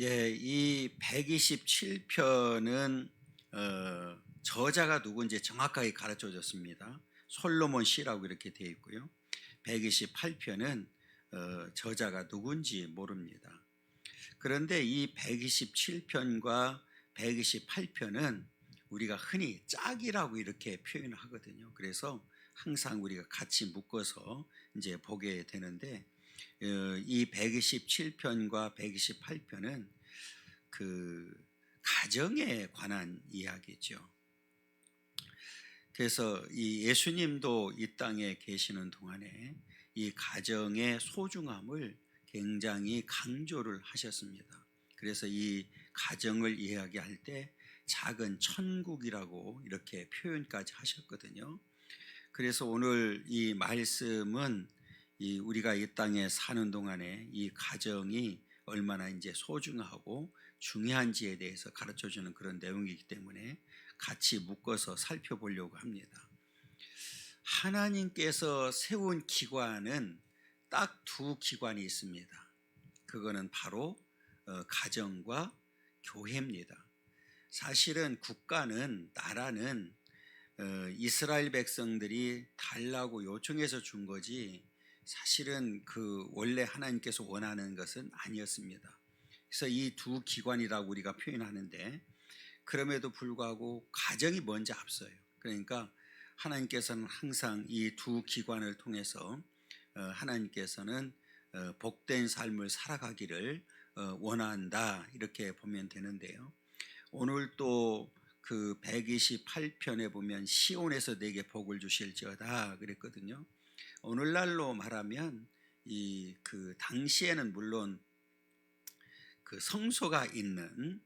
예, 이 127편은 저자가 누군지 정확하게 가르쳐 줬습니다. 솔로몬 시라고 이렇게 되어 있고요. 128편은 저자가 누군지 모릅니다. 그런데 이 127편과 128편은 우리가 흔히 짝이라고 이렇게 표현하거든요. 그래서 항상 우리가 같이 묶어서 이제 보게 되는데, 이 127편과 128편은 그 가정에 관한 이야기죠. 그래서 이 예수님도 이 땅에 계시는 동안에 이 가정의 소중함을 굉장히 강조를 하셨습니다. 그래서 이 가정을 이야기할 때 작은 천국이라고 이렇게 표현까지 하셨거든요. 그래서 오늘 이 말씀은 우리가 이 땅에 사는 동안에 이 가정이 얼마나 이제 소중하고 중요한지에 대해서 가르쳐 주는 그런 내용이기 때문에 같이 묶어서 살펴보려고 합니다. 하나님께서 세운 기관은 딱 두 기관이 있습니다. 그거는 바로 가정과 교회입니다. 사실은 국가는, 나라는 이스라엘 백성들이 달라고 요청해서 준 거지 사실은 그 원래 하나님께서 원하는 것은 아니었습니다. 그래서 이 두 기관이라고 우리가 표현하는데, 그럼에도 불구하고 가정이 먼저 앞서요. 그러니까 하나님께서는 항상 이 두 기관을 통해서 하나님께서는 복된 삶을 살아가기를 원한다, 이렇게 보면 되는데요. 오늘 또 그 128편에 보면 시온에서 내게 복을 주실지어다 그랬거든요. 오늘날로 말하면 그 당시에는 물론 그 성소가 있는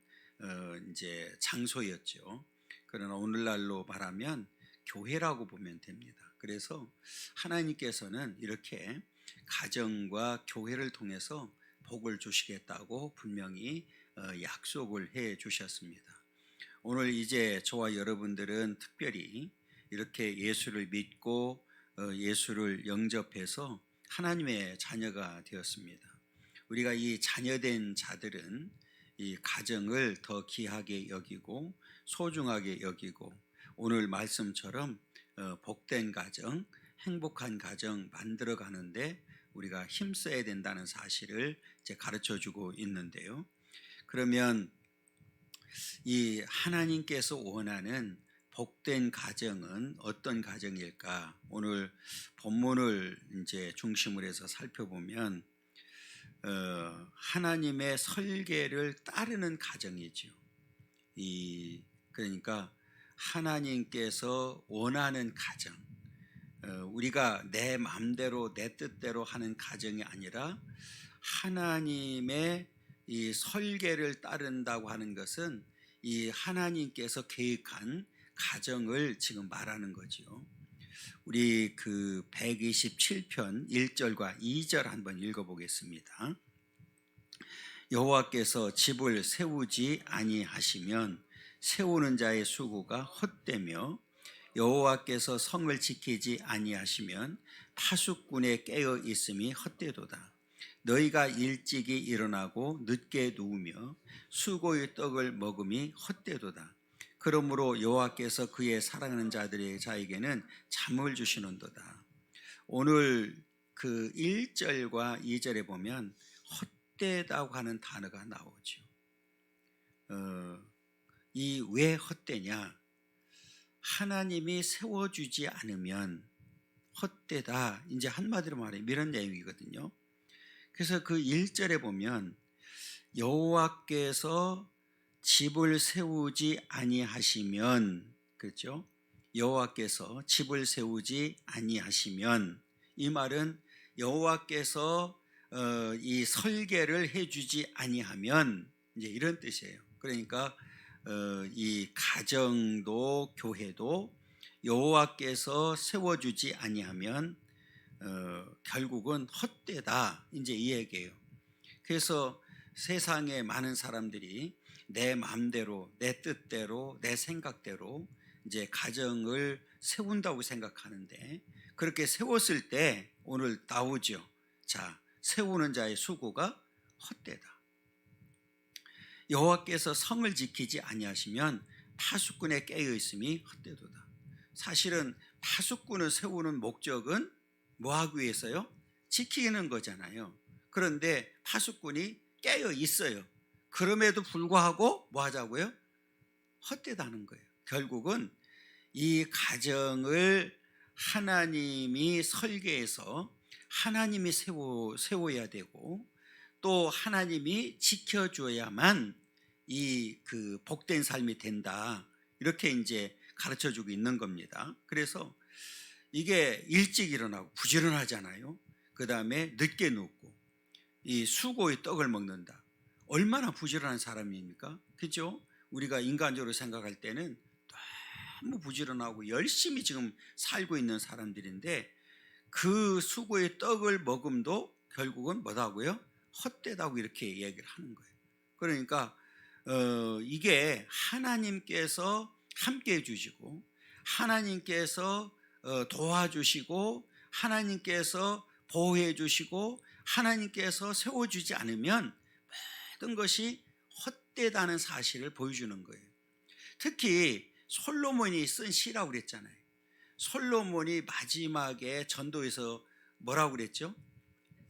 이제 장소였죠. 그러나 오늘날로 말하면 교회라고 보면 됩니다. 그래서 하나님께서는 이렇게 가정과 교회를 통해서 복을 주시겠다고 분명히 약속을 해 주셨습니다. 오늘 이제 저와 여러분들은 특별히 이렇게 예수를 믿고 예수를 영접해서 하나님의 자녀가 되었습니다. 우리가 이 자녀된 자들은 이 가정을 더 귀하게 여기고 소중하게 여기고 오늘 말씀처럼 복된 가정, 행복한 가정 만들어 가는데 우리가 힘써야 된다는 사실을 이제 가르쳐 주고 있는데요. 그러면 이 하나님께서 원하는 복된 가정은 어떤 가정일까? 오늘 본문을 이제 중심으로 해서 살펴보면 하나님의 설계를 따르는 가정이죠. 그러니까 하나님께서 원하는 가정, 우리가 내 마음대로 내 뜻대로 하는 가정이 아니라 하나님의 이 설계를 따른다고 하는 것은 이 하나님께서 계획한 가정을 지금 말하는 거죠. 우리 그 127편 1절과 2절 한번 읽어보겠습니다. 여호와께서 집을 세우지 아니하시면 세우는 자의 수고가 헛되며 여호와께서 성을 지키지 아니하시면 파수꾼의 깨어 있음이 헛되도다. 너희가 일찍이 일어나고 늦게 누우며 수고의 떡을 먹음이 헛되도다. 그러므로 여호와께서 그의 사랑하는 자에게는 잠을 주시는도다. 오늘 그 1절과 2절에 보면 헛되다고 하는 단어가 나오죠. 이 왜 헛되냐? 하나님이 세워주지 않으면 헛되다, 이제 한마디로 말해 이런 내용이거든요. 그래서 그 1절에 보면 여호와께서 집을 세우지 아니하시면, 그렇죠? 여호와께서 집을 세우지 아니하시면, 이 말은 여호와께서 이 설계를 해주지 아니하면 이제 이런 뜻이에요. 그러니까 이 가정도 교회도 여호와께서 세워주지 아니하면 결국은 헛되다, 이제 이 얘기예요. 그래서 세상에 많은 사람들이 내 마음대로, 내 뜻대로, 내 생각대로 이제 가정을 세운다고 생각하는데, 그렇게 세웠을 때 오늘 나오죠. 자, 세우는 자의 수고가 헛되다. 여호와께서 성을 지키지 아니하시면 파수꾼의 깨어 있음이 헛되도다. 사실은 파수꾼을 세우는 목적은 뭐 하기 위해서요? 지키는 거잖아요. 그런데 파수꾼이 깨어 있어요. 그럼에도 불구하고 뭐 하자고요? 헛되다는 거예요. 결국은 이 가정을 하나님이 설계해서 하나님이 세워야 되고 또 하나님이 지켜줘야만 이 그 복된 삶이 된다. 이렇게 이제 가르쳐 주고 있는 겁니다. 그래서 이게 일찍 일어나고 부지런하잖아요. 그 다음에 늦게 눕고 이 수고의 떡을 먹는다. 얼마나 부지런한 사람입니까? 그죠? 우리가 인간적으로 생각할 때는 너무 부지런하고 열심히 지금 살고 있는 사람들인데 그 수고의 떡을 먹음도 결국은 뭐다고요? 헛되다고 이렇게 얘기를 하는 거예요. 그러니까 이게 하나님께서 함께 해주시고 하나님께서 도와주시고 하나님께서 보호해 주시고 하나님께서 세워주지 않으면 모든 것이 헛되다는 사실을 보여주는 거예요. 특히 솔로몬이 쓴 시라고 그랬잖아요. 솔로몬이 마지막에 전도에서 뭐라고 그랬죠?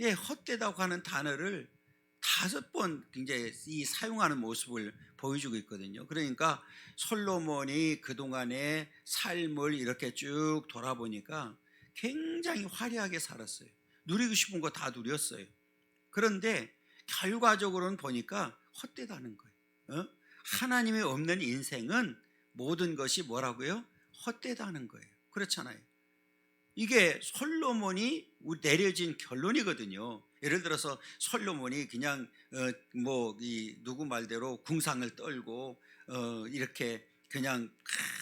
예, 헛되다고 하는 단어를 5번 이제 이 사용하는 모습을 보여주고 있거든요. 그러니까 솔로몬이 그동안의 삶을 이렇게 쭉 돌아보니까 굉장히 화려하게 살았어요. 누리고 싶은 거 다 누렸어요. 그런데 결과적으로는 보니까 헛되다는 거예요. 하나님이 없는 인생은 모든 것이 뭐라고요? 헛되다는 거예요. 그렇잖아요. 이게 솔로몬이 내려진 결론이거든요. 예를 들어서 솔로몬이 그냥 누구 말대로 궁상을 떨고 이렇게 그냥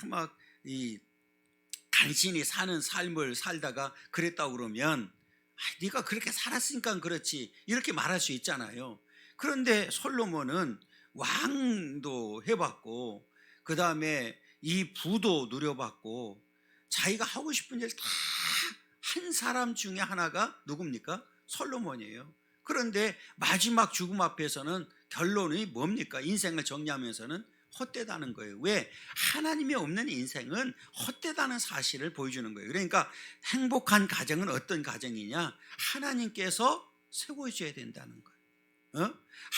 막 간신히 사는 삶을 살다가 그랬다고 그러면 네가 그렇게 살았으니까 그렇지 이렇게 말할 수 있잖아요. 그런데 솔로몬은 왕도 해봤고 그 다음에 이 부도 누려봤고 자기가 하고 싶은 일 다 한 사람 중에 하나가 누굽니까? 솔로몬이에요. 그런데 마지막 죽음 앞에서는 결론이 뭡니까? 인생을 정리하면서는 헛되다는 거예요. 왜? 하나님이 없는 인생은 헛되다는 사실을 보여주는 거예요. 그러니까 행복한 가정은 어떤 가정이냐? 하나님께서 세워줘야 된다는 거예요.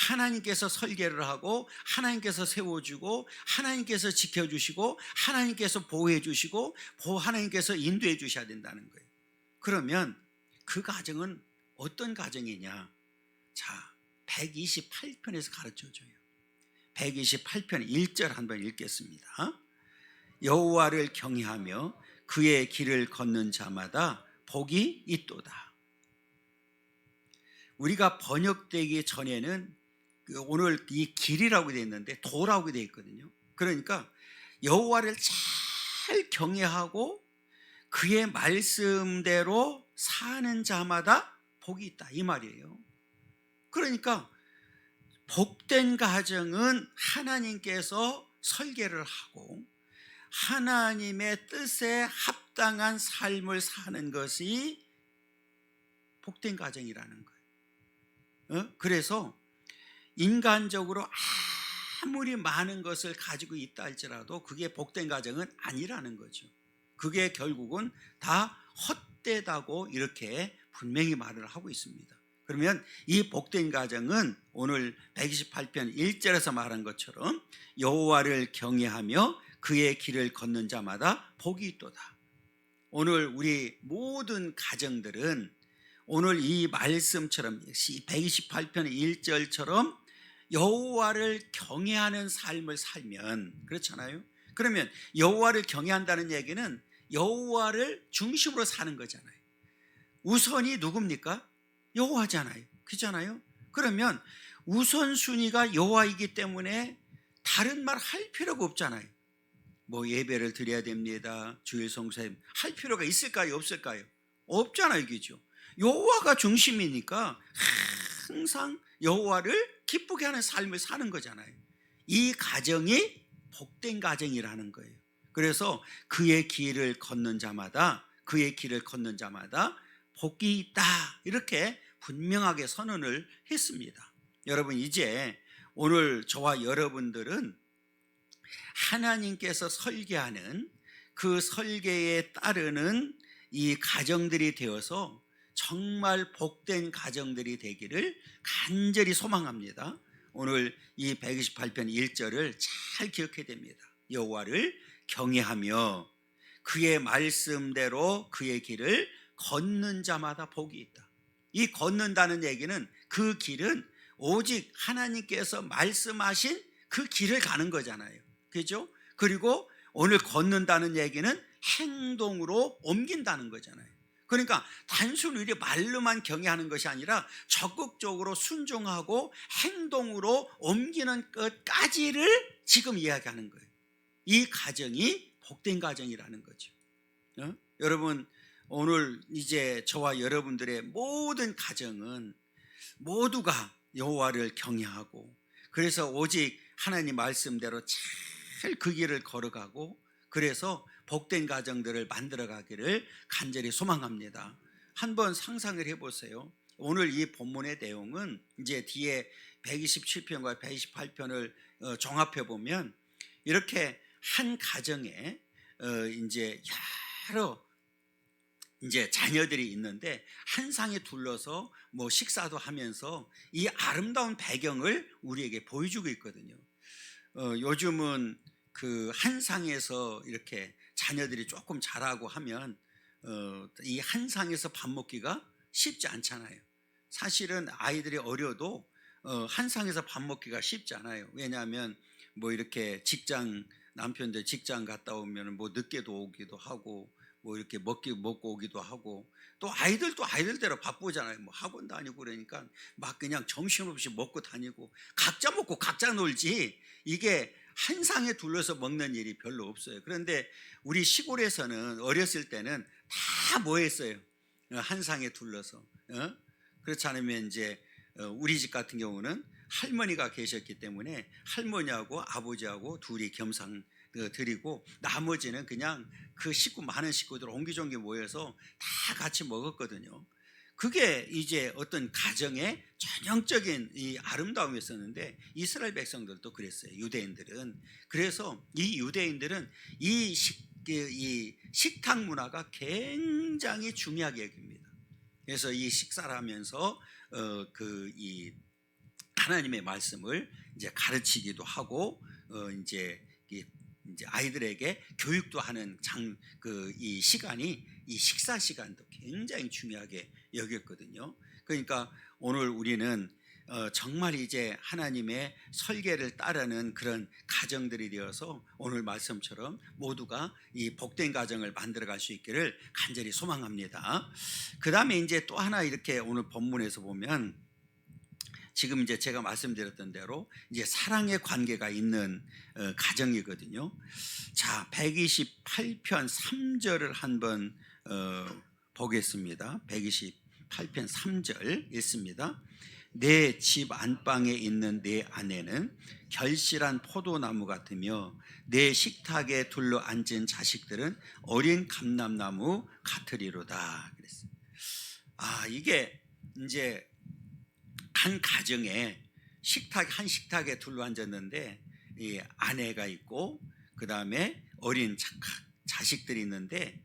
하나님께서 설계를 하고 하나님께서 세워주고 하나님께서 지켜주시고 하나님께서 보호해주시고 하나님께서 인도해 주셔야 된다는 거예요. 그러면 그 가정은 어떤 가정이냐? 자, 128편에서 가르쳐줘요. 128편 1절 한번 읽겠습니다. 여호와를 경외하며 그의 길을 걷는 자마다 복이 있도다. 우리가 번역되기 전에는 오늘 이 길이라고 되어 있는데 도라고 되어 있거든요. 그러니까 여호와를 잘 경외하고 그의 말씀대로 사는 자마다 복이 있다 이 말이에요. 그러니까 복된 가정은 하나님께서 설계를 하고 하나님의 뜻에 합당한 삶을 사는 것이 복된 가정이라는 거예요. 그래서 인간적으로 아무리 많은 것을 가지고 있다 할지라도 그게 복된 가정은 아니라는 거죠. 그게 결국은 다 헛되다고 이렇게 분명히 말을 하고 있습니다. 그러면 이 복된 가정은 오늘 128편 1절에서 말한 것처럼 여호와를 경외하며 그의 길을 걷는 자마다 복이 있도다. 오늘 우리 모든 가정들은 오늘 이 말씀처럼 128편 1절처럼 여호와를 경외하는 삶을 살면 그렇잖아요. 그러면 여호와를 경외한다는 얘기는 여호와를 중심으로 사는 거잖아요. 우선이 누굽니까? 여호와잖아요. 그렇잖아요. 그러면 우선순위가 여호와이기 때문에 다른 말 할 필요가 없잖아요. 뭐 예배를 드려야 됩니다. 주일 성수해 할 필요가 있을까요? 없을까요? 없잖아요. 그죠? 여호와가 중심이니까 항상 여호와를 기쁘게 하는 삶을 사는 거잖아요. 이 가정이 복된 가정이라는 거예요. 그래서 그의 길을 걷는 자마다 복이 있다 이렇게 분명하게 선언을 했습니다. 여러분 이제 오늘 저와 여러분들은 하나님께서 설계하는 그 설계에 따르는 이 가정들이 되어서 정말 복된 가정들이 되기를 간절히 소망합니다. 오늘 이 128편 1절을 잘 기억해야 됩니다. 여호와를 경외하며 그의 말씀대로 그의 길을 걷는 자마다 복이 있다. 이 걷는다는 얘기는 그 길은 오직 하나님께서 말씀하신 그 길을 가는 거잖아요. 그죠? 그리고 오늘 걷는다는 얘기는 행동으로 옮긴다는 거잖아요. 그러니까 단순히 우리 말로만 경외하는 것이 아니라 적극적으로 순종하고 행동으로 옮기는 것까지를 지금 이야기하는 거예요. 이 가정이 복된 가정이라는 거죠. 여러분, 오늘 이제 저와 여러분들의 모든 가정은 모두가 여호와를 경외하고 그래서 오직 하나님 말씀대로 잘 그 길을 걸어가고 그래서 복된 가정들을 만들어가기를 간절히 소망합니다. 한번 상상을 해보세요. 오늘 이 본문의 내용은 이제 뒤에 127편과 128편을 종합해 보면 이렇게 한 가정에 이제 여러 이제 자녀들이 있는데 한 상에 둘러서 뭐 식사도 하면서 이 아름다운 배경을 우리에게 보여주고 있거든요. 요즘은 그 한 상에서 이렇게 자녀들이 조금 자라고 하면 이 한 상에서 밥 먹기가 쉽지 않잖아요. 사실은 아이들이 어려도 한 상에서 밥 먹기가 쉽지 않아요. 왜냐하면 뭐 이렇게 남편들 직장 갔다 오면 뭐 늦게도 오기도 하고 뭐 이렇게 먹고 오기도 하고 또 아이들도 아이들대로 바쁘잖아요. 뭐 학원 다니고 그러니까 막 그냥 정신없이 먹고 다니고 각자 먹고 각자 놀지 이게 한 상에 둘러서 먹는 일이 별로 없어요. 그런데 우리 시골에서는 어렸을 때는 다 뭐 했어요? 한 상에 둘러서. 그렇지 않으면 이제 우리 집 같은 경우는 할머니가 계셨기 때문에 할머니하고 아버지하고 둘이 겸상 드리고 나머지는 그냥 그 많은 식구들 옹기종기 모여서 다 같이 먹었거든요. 그게 이제 어떤 가정의 전형적인 이 아름다움이었었는데 이스라엘 백성들도 그랬어요. 유대인들은. 그래서 이 유대인들은 이 식탁 문화가 굉장히 중요하게 여깁니다. 그래서 이 식사를 하면서 이 하나님의 말씀을 이제 가르치기도 하고 이제 아이들에게 교육도 하는 이 시간이 이 식사 시간도 굉장히 중요하게 여겼거든요. 그러니까 오늘 우리는 정말 이제 하나님의 설계를 따르는 그런 가정들이 되어서 오늘 말씀처럼 모두가 이 복된 가정을 만들어갈 수 있기를 간절히 소망합니다. 그 다음에 이제 또 하나 이렇게 오늘 본문에서 보면 지금 이제 제가 말씀드렸던 대로 이제 사랑의 관계가 있는 가정이거든요. 자, 128편 3절을 한번 보겠습니다. 128편 3절 읽습니다. 내 집 안방에 있는 내 아내는 결실한 포도나무 같으며 내 식탁에 둘러 앉은 자식들은 어린 감람나무 같으리로다. 그랬어요. 이게 이제 한 가정에 한 식탁에 둘러 앉았는데 이 아내가 있고 그 다음에 어린 자식들이 있는데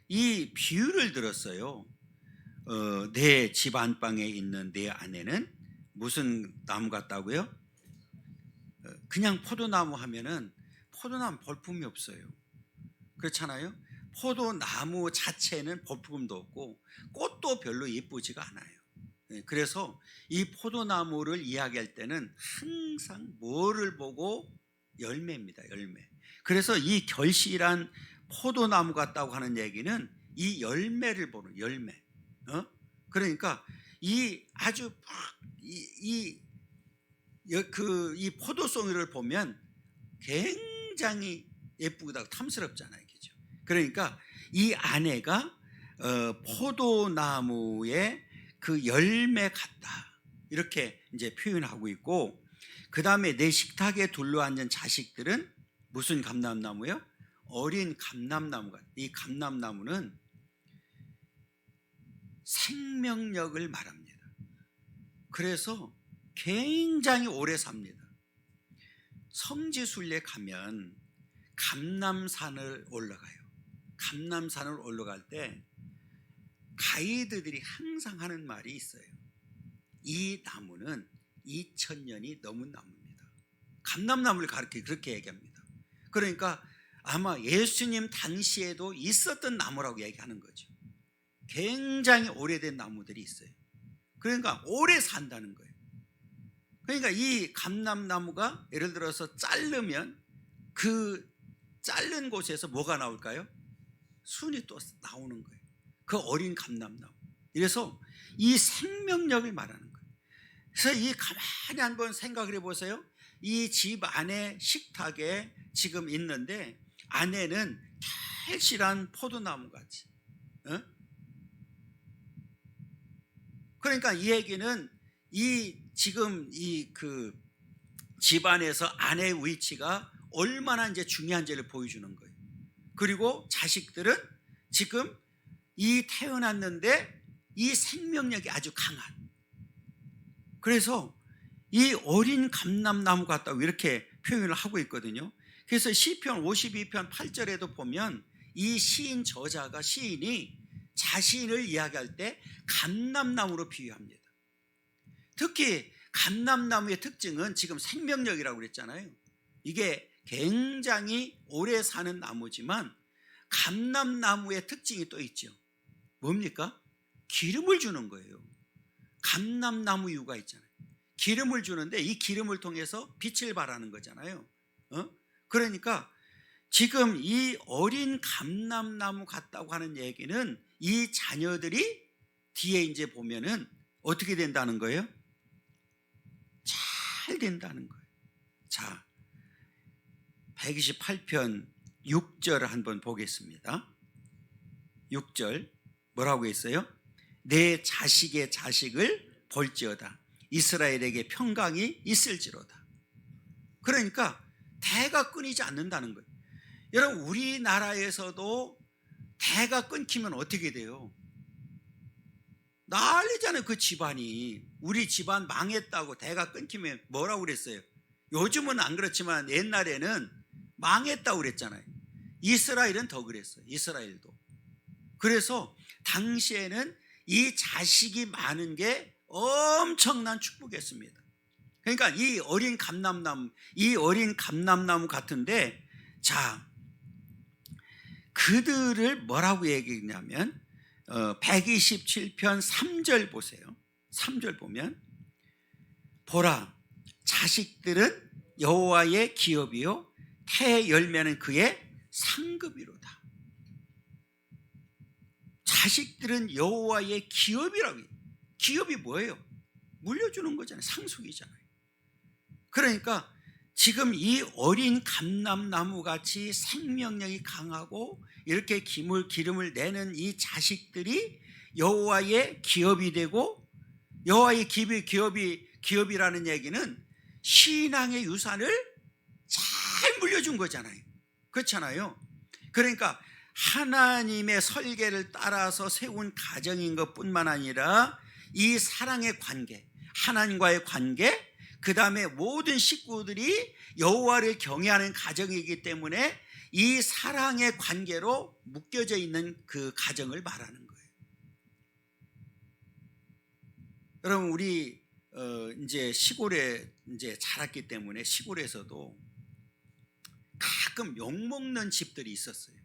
이 비유를 들었어요. 내 집 안방에 있는 내 아내는 무슨 나무 같다고요? 그냥 포도나무 하면은 포도나무 볼품이 없어요. 그렇잖아요. 포도나무 자체는 볼품도 없고 꽃도 별로 예쁘지가 않아요. 그래서 이 포도나무를 이야기할 때는 항상 뭐를 보고? 열매입니다. 열매. 그래서 이 결실한 포도나무 같다고 하는 얘기는 이 열매를 보는 열매. 그러니까 이 아주 이 포도송이를 보면 굉장히 예쁘고 탐스럽잖아요. 그죠? 그러니까 이 아내가 포도나무의 그 열매 같다 이렇게 이제 표현하고 있고 그 다음에 내 식탁에 둘러앉은 자식들은 무슨 감람나무요? 어린 감람나무가. 이 감람나무는 생명력을 말합니다. 그래서 굉장히 오래 삽니다. 성지순례 가면 감람산을 올라가요. 감람산을 올라갈 때 가이드들이 항상 하는 말이 있어요. 이 나무는 2000년이 넘은 나무입니다. 감람나무를 그렇게 얘기합니다. 그러니까 아마 예수님 당시에도 있었던 나무라고 얘기하는 거죠. 굉장히 오래된 나무들이 있어요. 그러니까 오래 산다는 거예요. 그러니까 이 감람나무가 예를 들어서 자르면 그 자른 곳에서 뭐가 나올까요? 순이 또 나오는 거예요. 그 어린 감람나무. 그래서 이 생명력을 말하는 거예요. 그래서 이 가만히 한번 생각을 해보세요. 이 집 안에 식탁에 지금 있는데 안에는 찰실한 포도나무 같이. 그러니까 이 얘기는 지금 그 집안에서 아내의 위치가 얼마나 이제 중요한지를 보여주는 거예요. 그리고 자식들은 지금 이 태어났는데 이 생명력이 아주 강한. 그래서 이 어린 감람나무 같다고 이렇게 표현을 하고 있거든요. 그래서 시편 52편 8절에도 보면 이 시인이 자신을 이야기할 때 감람나무로 비유합니다. 특히 감람나무의 특징은 지금 생명력이라고 그랬잖아요. 이게 굉장히 오래 사는 나무지만 감람나무의 특징이 또 있죠. 뭡니까? 기름을 주는 거예요. 감람나무유가 있잖아요. 기름을 주는데 이 기름을 통해서 빛을 발하는 거잖아요. 그러니까 지금 이 어린 감람나무 같다고 하는 얘기는 이 자녀들이 뒤에 이제 보면은 어떻게 된다는 거예요? 잘 된다는 거예요. 자, 128편 6절 한번 보겠습니다. 6절 뭐라고 했어요? 내 자식의 자식을 볼지어다. 이스라엘에게 평강이 있을지로다. 그러니까 대가 끊이지 않는다는 거예요. 여러분, 우리나라에서도 대가 끊기면 어떻게 돼요? 난리잖아요. 그 집안이. 우리 집안 망했다고 대가 끊기면 뭐라고 그랬어요? 요즘은 안 그렇지만 옛날에는 망했다고 그랬잖아요. 이스라엘은 더 그랬어요. 이스라엘도. 그래서 당시에는 이 자식이 많은 게 엄청난 축복이었습니다. 그러니까 이 어린 감람나무 같은데, 자, 그들을 뭐라고 얘기했냐면 127편 3절 보세요. 3절 보면 보라, 자식들은 여호와의 기업이요 태의 열매는 그의 상급이로다. 자식들은 여호와의 기업이라고 해요. 기업이 뭐예요? 물려주는 거잖아요. 상속이잖아요. 그러니까 지금 이 어린 감람나무 같이 생명력이 강하고 이렇게 기름을 내는 이 자식들이 여호와의 기업이 되고, 여호와의 기업이라는 얘기는 신앙의 유산을 잘 물려준 거잖아요. 그렇잖아요. 그러니까 하나님의 설계를 따라서 세운 가정인 것뿐만 아니라 이 사랑의 관계, 하나님과의 관계, 그 다음에 모든 식구들이 여호와를 경외하는 가정이기 때문에 이 사랑의 관계로 묶여져 있는 그 가정을 말하는 거예요. 여러분, 우리 이제 시골에 이제 자랐기 때문에 시골에서도 가끔 욕먹는 집들이 있었어요.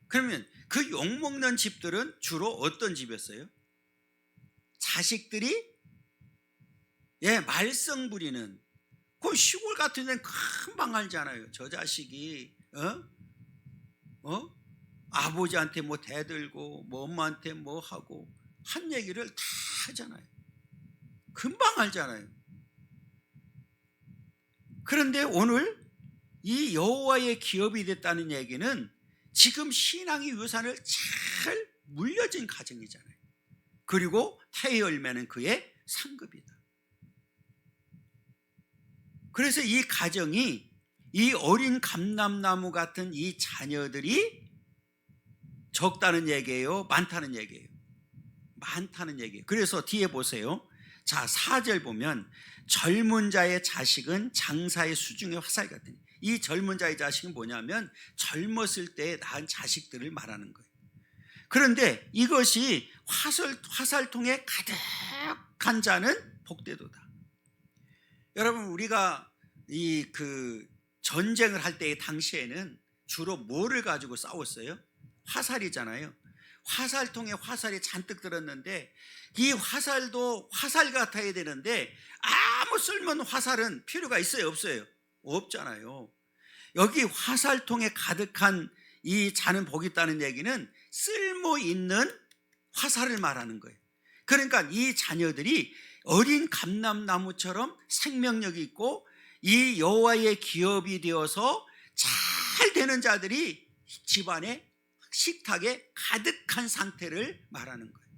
그러면 그 욕먹는 집들은 주로 어떤 집이었어요? 자식들이 말썽 부리는, 그 시골 같은 데는 금방 알잖아요. 저 자식이 아버지한테 뭐 대들고 뭐 엄마한테 뭐 하고 한 얘기를 다 하잖아요. 금방 알잖아요. 그런데 오늘 이 여호와의 기업이 됐다는 얘기는 지금 신앙의 유산을 잘 물려진 가정이잖아요. 그리고 태의 열매는 그의 상급이다. 그래서 이 가정이, 이 어린 감람나무 같은 이 자녀들이 적다는 얘기예요? 많다는 얘기예요? 많다는 얘기예요. 그래서 뒤에 보세요. 자, 4절 보면 젊은 자의 자식은 장사의 수중의 화살 같으니, 이 젊은 자의 자식은 뭐냐면 젊었을 때 낳은 자식들을 말하는 거예요. 그런데 이것이 화살통에 가득한 자는 복되도다. 여러분, 우리가 전쟁을 할 때의 당시에는 주로 뭐를 가지고 싸웠어요? 화살이잖아요. 화살통에 화살이 잔뜩 들었는데 이 화살도 화살 같아야 되는데 아무 쓸모없는 화살은 필요가 있어요, 없어요? 없잖아요. 여기 화살통에 가득한 이 자는 복이 있다는 얘기는 쓸모 있는 화살을 말하는 거예요. 그러니까 이 자녀들이 어린 감람나무처럼 생명력이 있고 이 여호와의 기업이 되어서 잘 되는 자들이 집안에 식탁에 가득한 상태를 말하는 거예요.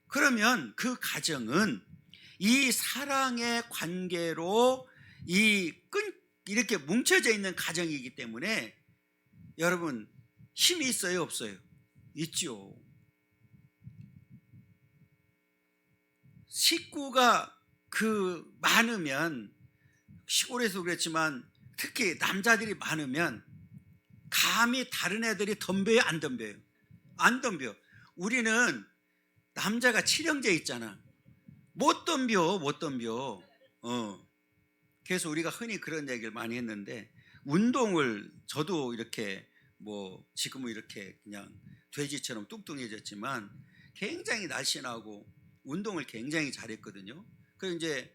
그러면 그 가정은 이 사랑의 관계로 이렇게 뭉쳐져 있는 가정이기 때문에 여러분, 힘이 있어요, 없어요? 있죠. 식구가 많으면, 시골에서 그랬지만 특히 남자들이 많으면 감히 다른 애들이 덤벼요, 안 덤벼요? 안 덤벼. 우리는 남자가 칠형제 있잖아. 못 덤벼. 그래서 우리가 흔히 그런 얘기를 많이 했는데, 운동을 저도 이렇게 지금은 이렇게 그냥 돼지처럼 뚱뚱해졌지만 굉장히 날씬하고 운동을 굉장히 잘했거든요. 그래서 이제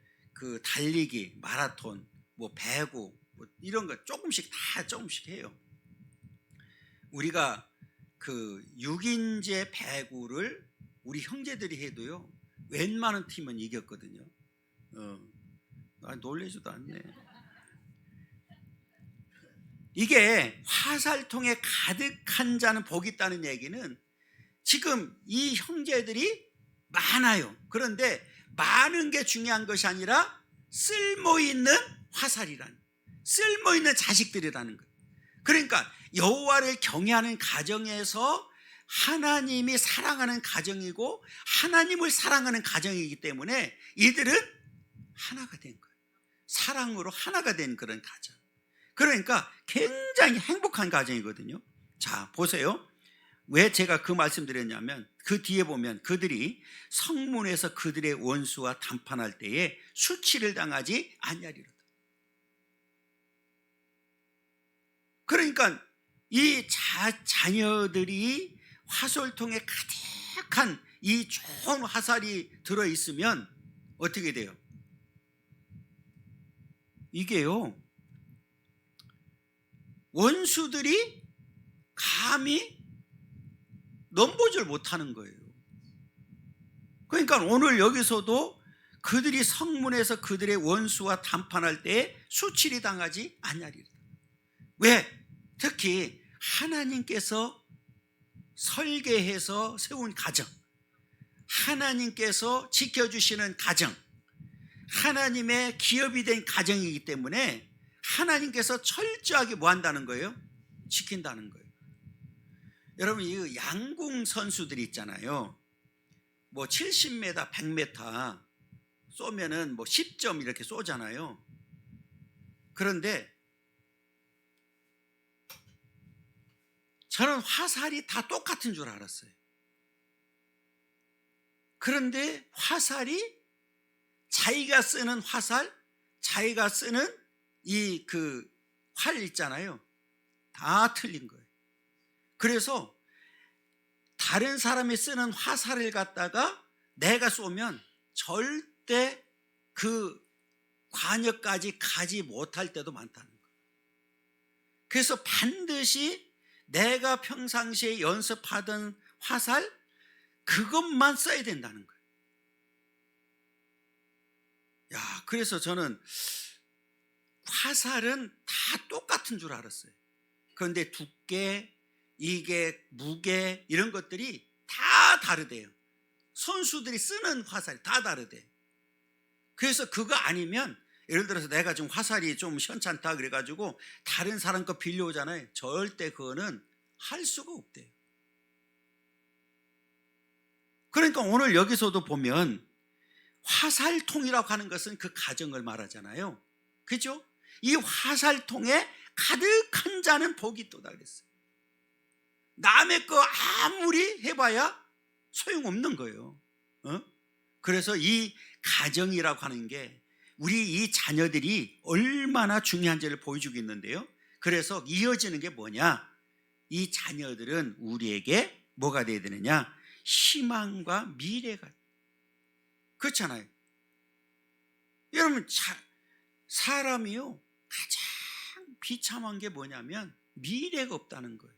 달리기, 마라톤, 배구 이런 거 조금씩 해요. 우리가 6인제 배구를 우리 형제들이 해도요, 웬만한 팀은 이겼거든요. 놀래지도 않네. 이게 화살통에 가득한 자는 복이 있다는 얘기는 지금 이 형제들이 많아요. 그런데 많은 게 중요한 것이 아니라 쓸모있는 화살이라는, 쓸모있는 자식들이라는 거예요. 그러니까 여호와를 경외하는 가정에서 하나님이 사랑하는 가정이고 하나님을 사랑하는 가정이기 때문에 이들은 하나가 된 거예요. 사랑으로 하나가 된 그런 가정. 그러니까 굉장히 행복한 가정이거든요. 자, 보세요. 왜 제가 그 말씀 드렸냐면 그 뒤에 보면 그들이 성문에서 그들의 원수와 담판할 때에 수치를 당하지 아니하리로다. 그러니까 이 자녀들이 화살통에 가득한 이 좋은 화살이 들어있으면 어떻게 돼요? 이게요, 원수들이 감히 넘보질 못하는 거예요. 그러니까 오늘 여기서도 그들이 성문에서 그들의 원수와 담판할 때에 수치를 당하지 아니하리라. 왜? 특히 하나님께서 설계해서 세운 가정, 하나님께서 지켜주시는 가정, 하나님의 기업이 된 가정이기 때문에 하나님께서 철저하게 뭐 한다는 거예요? 지킨다는 거예요. 여러분, 이 양궁 선수들이 있잖아요. 70m, 100m 쏘면은 10점 이렇게 쏘잖아요. 그런데 저는 화살이 다 똑같은 줄 알았어요. 그런데 화살이 자기가 쓰는 화살, 자기가 쓰는 이 활 있잖아요. 다 틀린 거예요. 그래서 다른 사람이 쓰는 화살을 갖다가 내가 쏘면 절대 그 관역까지 가지 못할 때도 많다는 거예요. 그래서 반드시 내가 평상시에 연습하던 화살, 그것만 써야 된다는 거예요. 그래서 저는 화살은 다 똑같은 줄 알았어요. 그런데 두께, 이게 무게 이런 것들이 다 다르대요. 선수들이 쓰는 화살이 다 다르대요. 그래서 그거 아니면, 예를 들어서 내가 좀 화살이 좀 현찮다 그래가지고 다른 사람 거 빌려오잖아요. 절대 그거는 할 수가 없대요. 그러니까 오늘 여기서도 보면 화살통이라고 하는 것은 그 가정을 말하잖아요. 그죠? 이 화살통에 가득한 자는 복이 있도다 그랬어요. 남의 거 아무리 해봐야 소용없는 거예요. 그래서 이 가정이라고 하는 게 우리 이 자녀들이 얼마나 중요한지를 보여주고 있는데요. 그래서 이어지는 게 뭐냐? 이 자녀들은 우리에게 뭐가 돼야 되느냐? 희망과 미래가. 그렇잖아요. 여러분, 사람이요 가장 비참한 게 뭐냐면 미래가 없다는 거예요.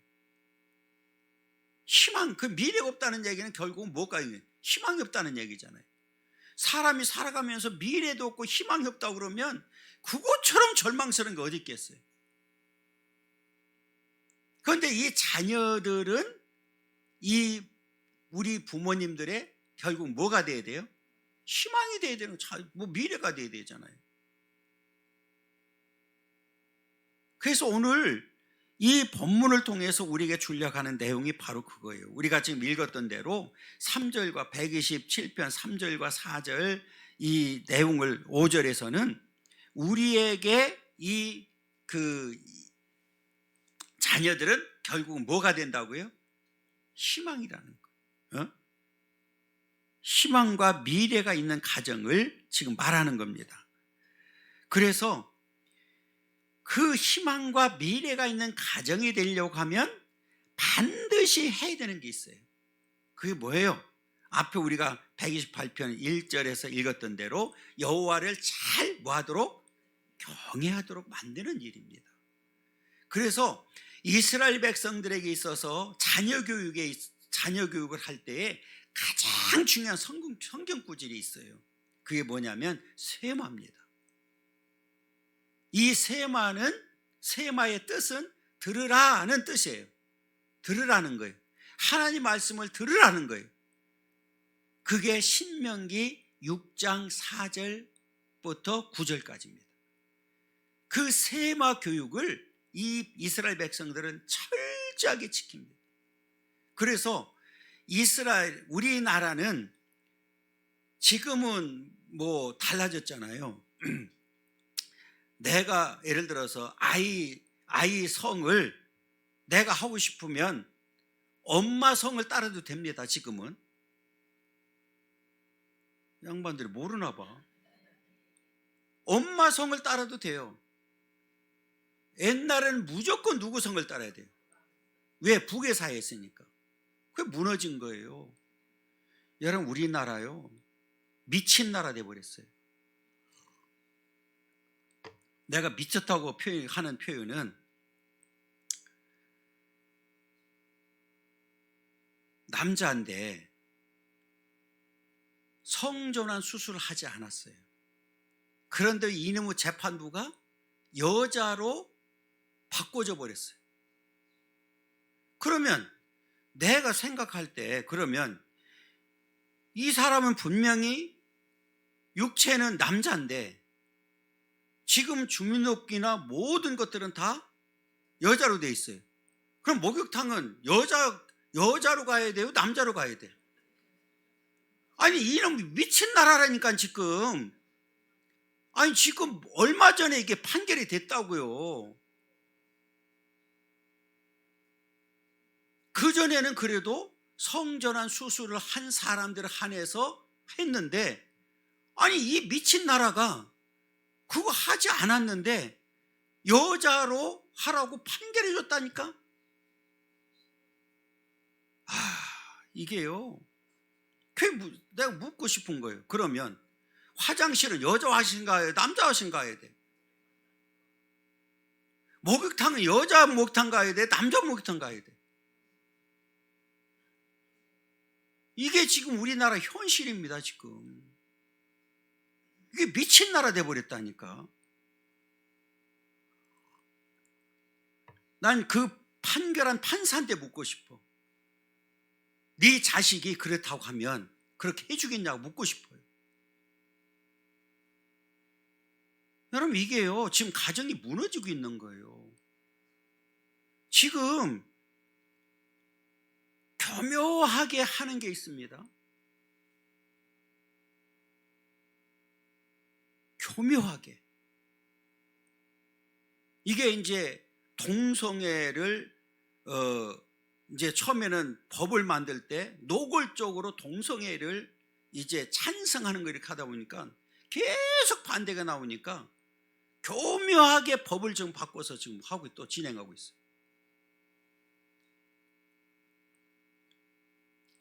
희망, 그 미래가 없다는 얘기는 결국은 뭐가 있는? 희망이 없다는 얘기잖아요. 사람이 살아가면서 미래도 없고 희망이 없다고 그러면 그것처럼 절망스러운 게 어디 있겠어요? 그런데 이 자녀들은 이 우리 부모님들의 결국 뭐가 돼야 돼요? 희망이 돼야 되는, 뭐 미래가 돼야 되잖아요. 그래서 오늘 이 본문을 통해서 우리에게 주려고 하는 내용이 바로 그거예요. 우리가 지금 읽었던 대로 3절과 127편 3절과 4절 이 내용을 5절에서는 우리에게 이 자녀들은 결국 뭐가 된다고요? 희망이라는 거예요. 희망과 미래가 있는 가정을 지금 말하는 겁니다. 그래서 그 희망과 미래가 있는 가정이 되려고 하면 반드시 해야 되는 게 있어요. 그게 뭐예요? 앞에 우리가 128편 1절에서 읽었던 대로 여호와를 잘 뭐하도록? 경외하도록 만드는 일입니다. 그래서 이스라엘 백성들에게 있어서 자녀 교육을 할 때에 가장 중요한 성경 구절이 있어요. 그게 뭐냐면 세마입니다. 이 세마의 뜻은 들으라는 뜻이에요. 들으라는 거예요. 하나님 말씀을 들으라는 거예요. 그게 신명기 6장 4절부터 9절까지입니다. 그 세마 교육을 이 이스라엘 백성들은 철저하게 지킵니다. 그래서 우리나라는 지금은 뭐 달라졌잖아요. 내가 예를 들어서 아이 성을 내가 하고 싶으면 엄마 성을 따라도 됩니다. 지금은 양반들이 모르나 봐. 엄마 성을 따라도 돼요. 옛날에는 무조건 누구 성을 따라야 돼요. 왜? 북의 사회였으니까. 그게 무너진 거예요. 여러분, 우리나라요 미친 나라 돼버렸어요. 내가 미쳤다고 하는 표현은 남자인데 성전환 수술을 하지 않았어요. 그런데 이놈의 재판부가 여자로 바꿔줘 버렸어요. 그러면 내가 생각할 때 그러면 이 사람은 분명히 육체는 남자인데 지금 주민등록이나 모든 것들은 다 여자로 돼 있어요. 그럼 목욕탕은 여자로 가야 돼요? 남자로 가야 돼요? 아니, 이놈 미친 나라라니까 지금. 아니, 지금 얼마 전에 이게 판결이 됐다고요. 그전에는 그래도 성전환 수술을 한 사람들을 한해서 했는데, 아니, 이 미친 나라가 그거 하지 않았는데 여자로 하라고 판결해 줬다니까. 이게요, 내가 묻고 싶은 거예요. 그러면 화장실은 여자 화장실 가야 돼? 남자 화장실 가야 돼? 목욕탕은 여자 목욕탕 가야 돼? 남자 목욕탕 가야 돼? 이게 지금 우리나라 현실입니다. 지금 이게 미친 나라 돼버렸다니까. 난 그 판결한 판사한테 묻고 싶어. 네 자식이 그렇다고 하면 그렇게 해주겠냐고 묻고 싶어요. 여러분, 이게요 지금 가정이 무너지고 있는 거예요. 지금 교묘하게 하는 게 있습니다. 교묘하게, 이게 이제 동성애를 이제 처음에는 법을 만들 때 노골적으로 동성애를 이제 찬성하는 거 이렇게 하다 보니까 계속 반대가 나오니까 교묘하게 법을 지금 바꿔서 지금 하고 또 진행하고 있어요.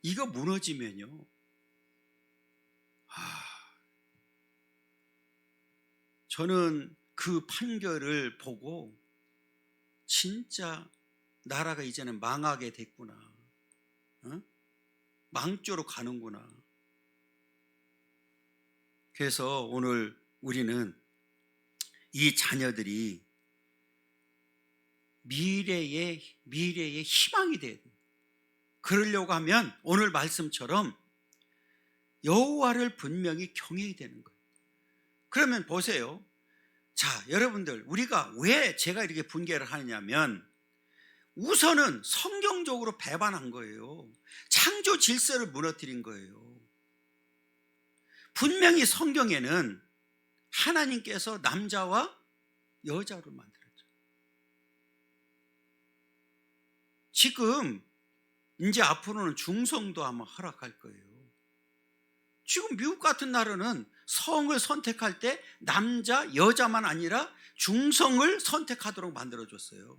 이거 무너지면요, 저는 그 판결을 보고 진짜 나라가 이제는 망하게 됐구나, 망조로 가는구나. 그래서 오늘 우리는 이 자녀들이 미래의 희망이 돼야 돼요. 그러려고 하면 오늘 말씀처럼 여호와를 분명히 경외해야 되는 거예요. 그러면 보세요. 자, 여러분들, 우리가 왜 제가 이렇게 분개를 하느냐면 우선은 성경적으로 배반한 거예요. 창조 질서를 무너뜨린 거예요. 분명히 성경에는 하나님께서 남자와 여자로 만들었죠. 지금 이제 앞으로는 중성도 아마 허락할 거예요. 지금 미국 같은 나라는 성을 선택할 때 남자, 여자만 아니라 중성을 선택하도록 만들어줬어요.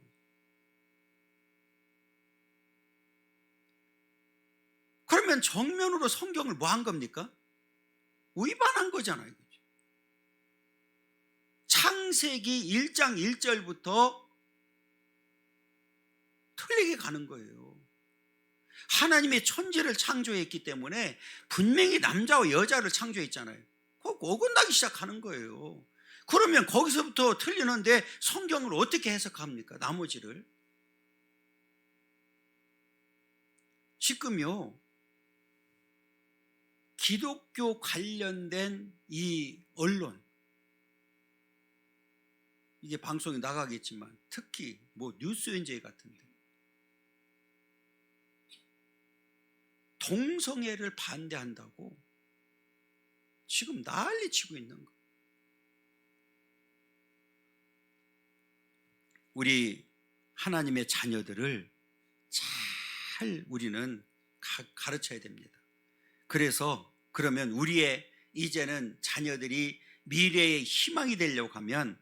그러면 정면으로 성경을 뭐 한 겁니까? 위반한 거잖아요. 창세기 1장 1절부터 틀리게 가는 거예요. 하나님의 천지를 창조했기 때문에 분명히 남자와 여자를 창조했잖아요. 그거 어긋나기 시작하는 거예요. 그러면 거기서부터 틀리는데 성경을 어떻게 해석합니까? 나머지를. 지금요, 기독교 관련된 이 언론, 이게 방송에 나가겠지만 특히 뭐 뉴스엔제이 같은데 동성애를 반대한다고 지금 난리치고 있는 거예요. 우리 하나님의 자녀들을 잘 우리는 가르쳐야 됩니다. 그래서 그러면 우리의 이제는 자녀들이 미래의 희망이 되려고 하면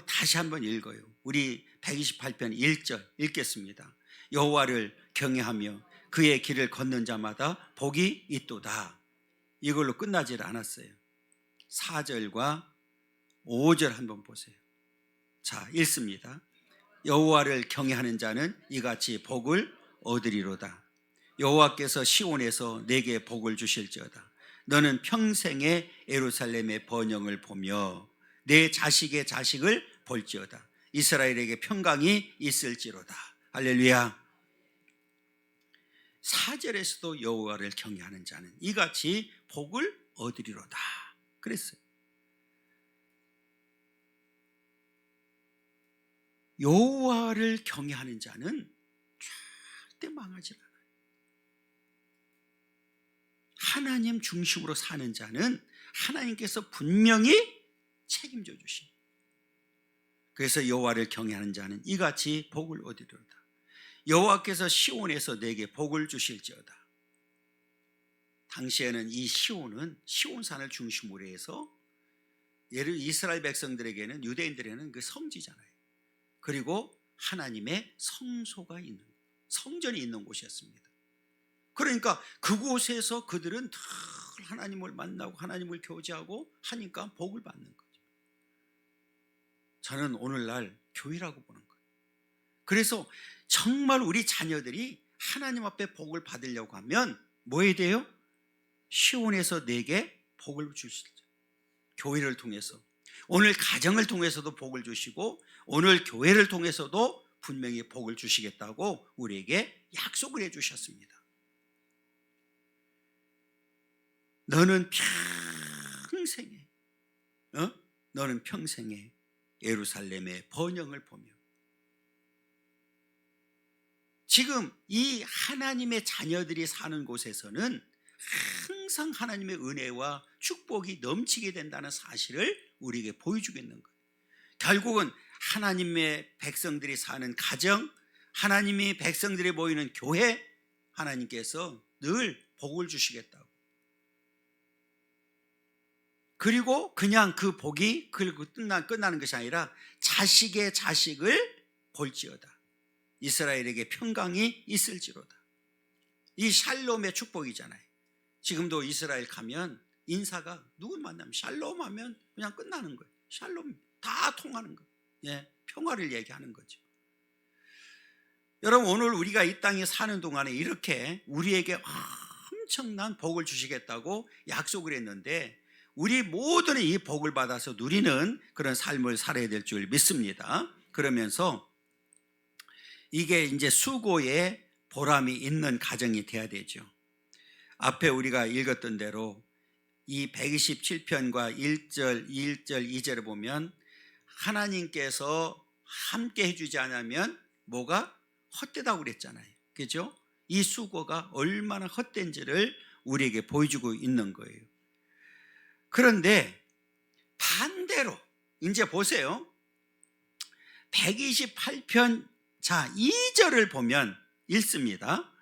다시 한번 읽어요. 우리 128편 1절 읽겠습니다. 여호와를 경외하며 그의 길을 걷는 자마다 복이 있도다. 이걸로 끝나질 않았어요. 4절과 5절 한번 보세요. 자, 읽습니다. 여호와를 경외하는 자는 이같이 복을 얻으리로다. 여호와께서 시온에서 내게 복을 주실지어다. 너는 평생에 예루살렘의 번영을 보며 내 자식의 자식을 볼지어다. 이스라엘에게 평강이 있을지로다. 할렐루야. 4절에서도 여호와를 경외하는 자는 이같이 복을 얻으리로다 그랬어요. 여호와를 경외하는 자는 절대 망하지 않아요. 하나님 중심으로 사는 자는 하나님께서 분명히 책임져 주십니다. 그래서 여호와를 경외하는 자는 이같이 복을 얻으리로다. 여호와께서 시온에서 내게 복을 주실지어다. 당시에는 이 시온은 시온산을 중심으로 해서 이스라엘 백성들에게는, 유대인들에게는 그 성지잖아요. 그리고 하나님의 성소가 있는, 성전이 있는 곳이었습니다. 그러니까 그곳에서 그들은 늘 하나님을 만나고 하나님을 교제하고 하니까 복을 받는 거죠. 저는 오늘날 교회라고 보는 거예요. 그래서 정말 우리 자녀들이 하나님 앞에 복을 받으려고 하면 뭐 해야 돼요? 시온에서 내게 복을 주시죠. 교회를 통해서, 오늘 가정을 통해서도 복을 주시고 오늘 교회를 통해서도 분명히 복을 주시겠다고 우리에게 약속을 해 주셨습니다. 너는 평생에 예루살렘의 번영을 보며. 지금 이 하나님의 자녀들이 사는 곳에서는 항상 하나님의 은혜와 축복이 넘치게 된다는 사실을 우리에게 보여주겠는 거예요. 결국은 하나님의 백성들이 사는 가정, 하나님의 백성들이 모이는 교회, 하나님께서 늘 복을 주시겠다고. 그리고 그냥 그 복이 끝나는 것이 아니라 자식의 자식을 볼지어다. 이스라엘에게 평강이 있을지로다. 이 샬롬의 축복이잖아요. 지금도 이스라엘 가면 인사가 누굴 만나면 샬롬 하면 그냥 끝나는 거예요. 샬롬 다 통하는 거예요. 예, 평화를 얘기하는 거죠. 여러분, 오늘 우리가 이 땅에 사는 동안에 이렇게 우리에게 엄청난 복을 주시겠다고 약속을 했는데 우리 모두는 이 복을 받아서 누리는 그런 삶을 살아야 될 줄 믿습니다. 그러면서 이게 이제 수고의 보람이 있는 가정이 돼야 되죠. 앞에 우리가 읽었던 대로 이 127편과 1절, 1절, 2절을 보면 하나님께서 함께 해주지 않으면 뭐가 헛되다고 그랬잖아요. 그죠? 이 수고가 얼마나 헛된지를 우리에게 보여주고 있는 거예요. 그런데 반대로 이제 보세요. 128편 자 2절을 보면 읽습니다.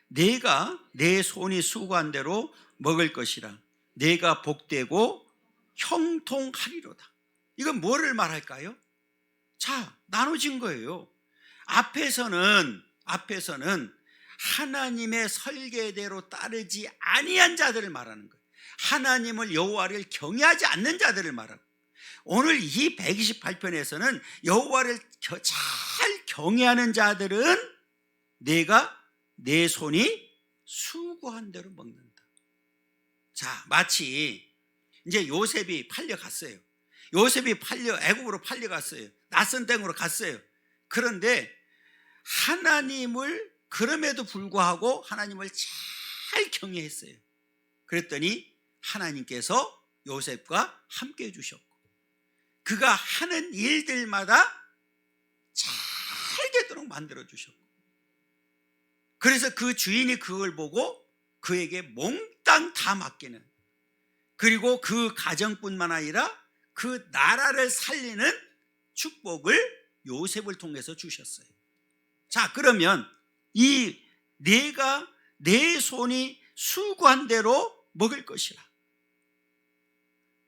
내가 내 손이 수고한 대로 먹을 것이라. 내가 복되고 형통하리로다. 이건 뭐를 말할까요? 자, 나눠진 거예요. 앞에서는 하나님의 설계대로 따르지 아니한 자들을 말하는 거예요. 하나님을 여호와를 경외하지 않는 자들을 말하고, 오늘 이 128편에서는 여호와를 잘 경외하는 자들은 내가 내 손이 수고한 대로 먹는다. 자, 마치 이제 요셉이 팔려갔어요. 요셉이 애굽으로 팔려갔어요. 낯선 땅으로 갔어요. 그런데 하나님을 그럼에도 불구하고 하나님을 잘 경외했어요. 그랬더니 하나님께서 요셉과 함께 해주셨고 그가 하는 일들마다 잘 되도록 만들어주셨고, 그래서 그 주인이 그걸 보고 그에게 몽땅 다 맡기는, 그리고 그 가정뿐만 아니라 그 나라를 살리는 축복을 요셉을 통해서 주셨어요. 자, 그러면 이 내가 내 손이 수고한 대로 먹을 것이라.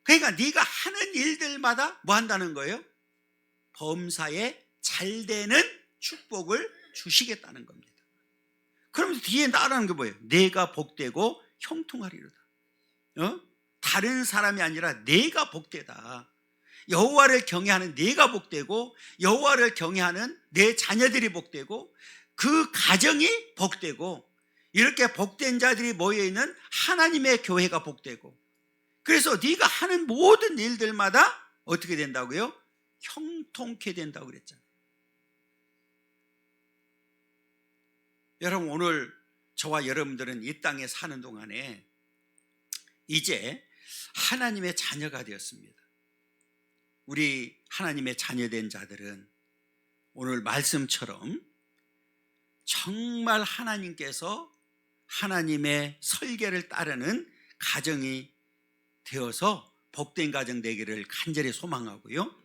그러니까 네가 하는 일들마다 뭐 한다는 거예요? 범사에 잘 되는 축복을 주시겠다는 겁니다. 그러면서 뒤에 나라는 게 뭐예요? 내가 복되고 형통하리로다. 다른 사람이 아니라 내가 복되다. 여호와를 경외하는 내가 복되고, 여호와를 경외하는 내 자녀들이 복되고, 그 가정이 복되고, 이렇게 복된 자들이 모여있는 하나님의 교회가 복되고, 그래서 네가 하는 모든 일들마다 어떻게 된다고요? 형통케 된다고 그랬잖아요. 여러분, 오늘 저와 여러분들은 이 땅에 사는 동안에 이제 하나님의 자녀가 되었습니다. 우리 하나님의 자녀된 자들은 오늘 말씀처럼 정말 하나님께서 하나님의 설계를 따르는 가정이 되어서 복된 가정 되기를 간절히 소망하고요,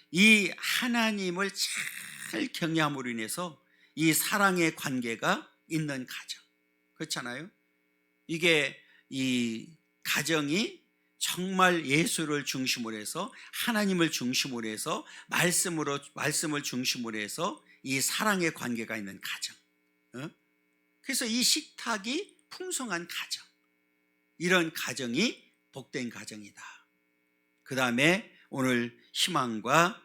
이 하나님을 잘 경외함으로 인해서 이 사랑의 관계가 있는 가정, 그렇잖아요. 이게 이 가정이 정말 예수를 중심으로 해서, 하나님을 중심으로 해서, 말씀을 중심으로 해서 이 사랑의 관계가 있는 가정, 그래서 이 식탁이 풍성한 가정, 이런 가정이 복된 가정이다. 그 다음에 오늘 희망과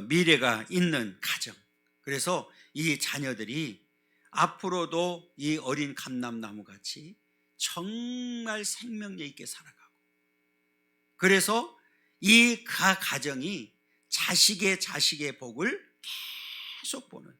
미래가 있는 가정, 그래서 이 자녀들이 앞으로도 이 어린 감람나무 같이 정말 생명력 있게 살아가고, 그래서 이 가정이 자식의 복을 계속 보는,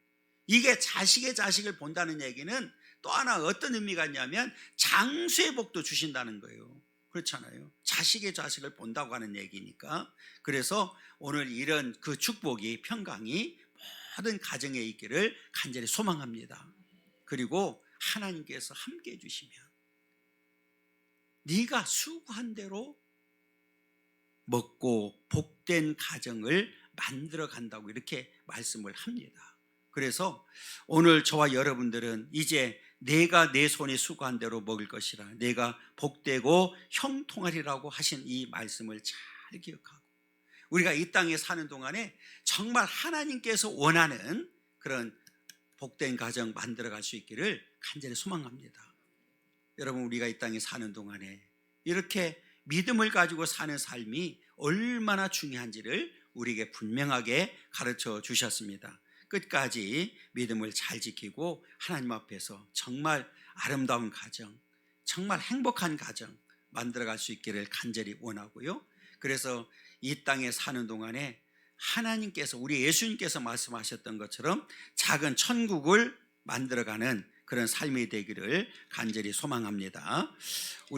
이게 자식의 자식을 본다는 얘기는 또 하나 어떤 의미가 있냐면 장수의 복도 주신다는 거예요. 그렇잖아요. 자식의 자식을 본다고 하는 얘기니까. 그래서 오늘 이런 그 축복이, 평강이 모든 가정에 있기를 간절히 소망합니다. 그리고 하나님께서 함께 해주시면 네가 수고한 대로 먹고 복된 가정을 만들어 간다고 이렇게 말씀을 합니다. 그래서 오늘 저와 여러분들은 이제 내가 내 손이 수고한 대로 먹을 것이라, 내가 복되고 형통하리라고 하신 이 말씀을 잘 기억하고 우리가 이 땅에 사는 동안에 정말 하나님께서 원하는 그런 복된 가정 만들어 갈 수 있기를 간절히 소망합니다. 여러분, 우리가 이 땅에 사는 동안에 이렇게 믿음을 가지고 사는 삶이 얼마나 중요한지를 우리에게 분명하게 가르쳐 주셨습니다. 끝까지 믿음을 잘 지키고 하나님 앞에서 정말 아름다운 가정, 정말 행복한 가정 만들어갈 수 있기를 간절히 원하고요. 그래서 이 땅에 사는 동안에 하나님께서, 우리 예수님께서 말씀하셨던 것처럼 작은 천국을 만들어가는 그런 삶이 되기를 간절히 소망합니다.